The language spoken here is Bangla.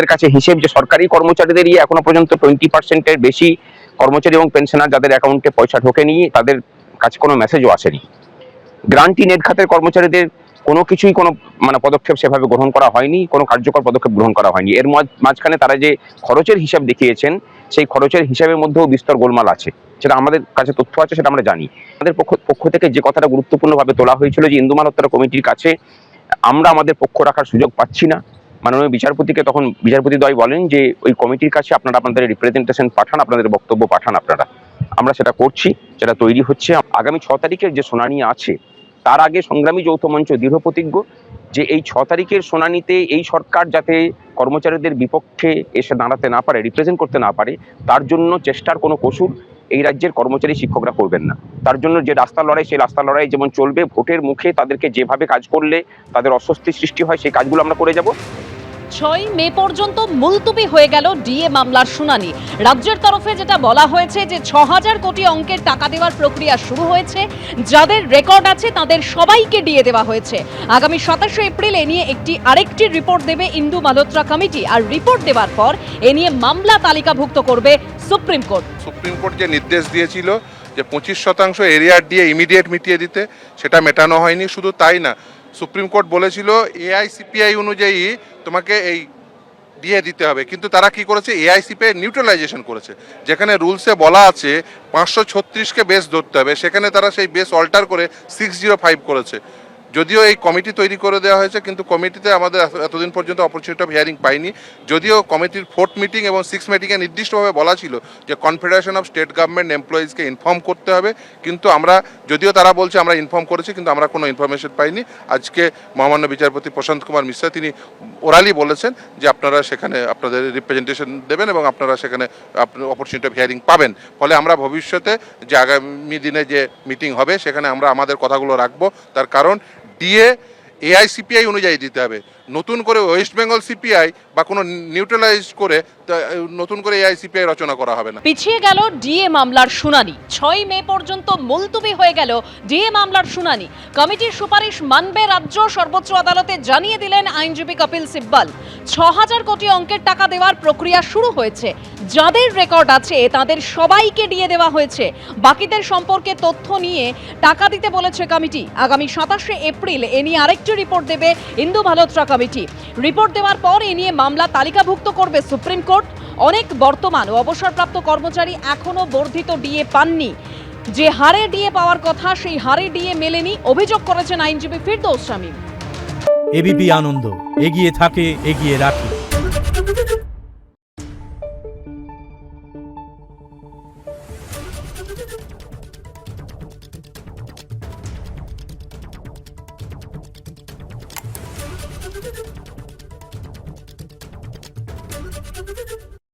কাছে হিসেব যে সরকারি কর্মচারীদেরই এখনো পর্যন্ত 20% বেশি কর্মচারী এবং পেনশনার যাদের অ্যাকাউন্টে পয়সা ঢোকেনি, তাদের কাছে কোনো মেসেজও আসেনি। গ্রান্টি নেট খাতের কর্মচারীদের কোনো কিছুই কোনো পদক্ষেপ সেভাবে গ্রহণ করা হয়নি, কোনো কার্যকর পদক্ষেপ গ্রহণ করা হয়নি। এর মাঝখানে তারা যে খরচের হিসাব দেখিয়েছেন, সেই খরচের হিসাবের মধ্যেও বিস্তর গোলমাল আছে। সেটা আমাদের কাছে তথ্য আছে, সেটা আমরা জানি। আমাদের পক্ষ থেকে যে কথাটা গুরুত্বপূর্ণভাবে তোলা হয়েছিল যে ইন্দু মালহোত্রা কমিটির কাছে আমরা আমাদের পক্ষ রাখার সুযোগ পাচ্ছি না। মাননীয় বিচারপতিকে তখন বিচারপতিদ্বয় বলেন যে ওই কমিটির কাছে আপনারা আপনাদের রিপ্রেজেন্টেশন পাঠান, আপনাদের বক্তব্য পাঠান আপনারা। আমরা সেটা করছি, সেটা তৈরি হচ্ছে। আগামী 6 তারিখের যে শুনানি আছে, তার আগে সংগ্রামী যৌথ মঞ্চ দৃঢ় প্রতিজ্ঞ যে এই 6 তারিখের শুনানিতে এই সরকার যাতে কর্মচারীদের বিপক্ষে এসে দাঁড়াতে না পারে, রিপ্রেজেন্ট করতে না পারে, তার জন্য চেষ্টার কোনো কসুর এই রাজ্যের কর্মচারী শিক্ষকরা করবেন না। তার জন্য যে রাস্তার লড়াই, সেই রাস্তার লড়াই যেমন চলবে, ভোটের মুখে তাদেরকে যেভাবে কাজ করলে তাদের অস্বস্তি সৃষ্টি হয়, সেই কাজগুলো আমরা করে যাব। 6 মে পর্যন্ত মুলতুবি হয়ে গেল ডিএ মামলার শুনানি। রাজ্যের তরফে যেটা বলা হয়েছে যে 6000 কোটি অঙ্কের টাকা দেওয়ার প্রক্রিয়া শুরু হয়েছে, যাদের রেকর্ড আছে তাদের সবাইকে ডিএ দেওয়া হয়েছে। আগামী 27 এপ্রিল এ নিয়ে আরেকটি রিপোর্ট দেবে ইন্দু মালহোত্রা কমিটি, আর রিপোর্ট দেওয়ার পর এ নিয়ে মামলা তালিকাভুক্ত করবে সুপ্রিম কোর্ট। সুপ্রিম কোর্ট যে নির্দেশ দিয়েছিল যে 25% এরিয়ার ডিএ ইমিডিয়েট মিটিয়ে দিতে, সেটা মেটানো হয়নি। শুধু তাই না, সুপ্রিম কোর্ট বলেছিল এআইসিপিআই অনুযায়ী তোমাকে এই ডিএ দিতে হবে, কিন্তু তারা কি করেছে, এআইসিপিআই নিউট্রালাইজেশন করেছে। যেখানে রুলসে বলা আছে 536কে বেস ধরতে হবে, সেখানে তারা সেই বেস অল্টার করে 605 করেছে। যদিও এই কমিটি তৈরি করে দেওয়া হয়েছে, কিন্তু কমিটিতে আমাদের এতদিন পর্যন্ত অপরচুনিটি অফ হিয়ারিং পাইনি। যদিও কমিটির 4th মিটিং এবং 6th মিটিংয়ে নির্দিষ্টভাবে বলা ছিল যে কনফেডারেশন অফ স্টেট গভর্নমেন্ট এমপ্লয়িজকে ইনফর্ম করতে হবে, কিন্তু আমরা, যদিও তারা বলছে আমরা ইনফর্ম করেছি, কিন্তু আমরা কোনো ইনফরমেশন পাইনি। আজকে মহামান্য বিচারপতি প্রশান্ত কুমার মিশ্রা তিনি ওরালি বলেছেন যে আপনারা সেখানে আপনাদের রিপ্রেজেন্টেশন দেবেন এবং আপনারা সেখানে অপরচুনিটি অফ হিয়ারিং পাবেন। ফলে আমরা ভবিষ্যতে যে আগামী দিনে যে মিটিং হবে সেখানে আমরা আমাদের কথাগুলো রাখবো। তার কারণ ডিএ এআইসিপিআই অনুযায়ী দিতে হবে। নতুন করে ওয়েস্ট বেঙ্গল সিপিআই বা কোনো নিউট্রালাইজ করে নতুন করে এআইসিপিআই রচনা করা হবে না। পিছিয়ে গেল ডিএ মামলার শুনানি। 6 মে পর্যন্ত মুলতুবি হয়ে গেল ডিএ মামলার শুনানি। কমিটির সুপারিশ মানবে রাজ্য, সর্বোচ্চ আদালতে জানিয়ে দিলেন আইনজীবী কপিল সিব্বল। 6000 কোটি অঙ্কের টাকা দেওয়ার প্রক্রিয়া শুরু হয়েছে, যাদের রেকর্ড আছে তাদের সবাইকে ডিএ দেওয়া হয়েছে। বাকিদের সম্পর্কে তথ্য নিয়ে টাকা দিতে বলেছে কমিটি। আগামী 27 এপ্রিল এ নিয়ে আরেকটি রিপোর্ট দেবে ইন্দু মালহোত্রা কমিটি। রিপোর্ট দেওয়ার পর এ নিয়ে মামলা তালিকাভুক্ত করবে সুপ্রিম কোর্ট। অনেক বর্তমান ও অবসরপ্রাপ্ত কর্মচারী এখনো বর্ধিত ডিএ পাননি। যে হারে ডিএ পাওয়ার কথা, সেই হারে ডিএ মেলেনি, অভিযোগ করেছেন আইনজীবী ফিরদৌস শামীম। এবিপি আনন্দ, এগিয়ে থাকে, এগিয়ে রাখে।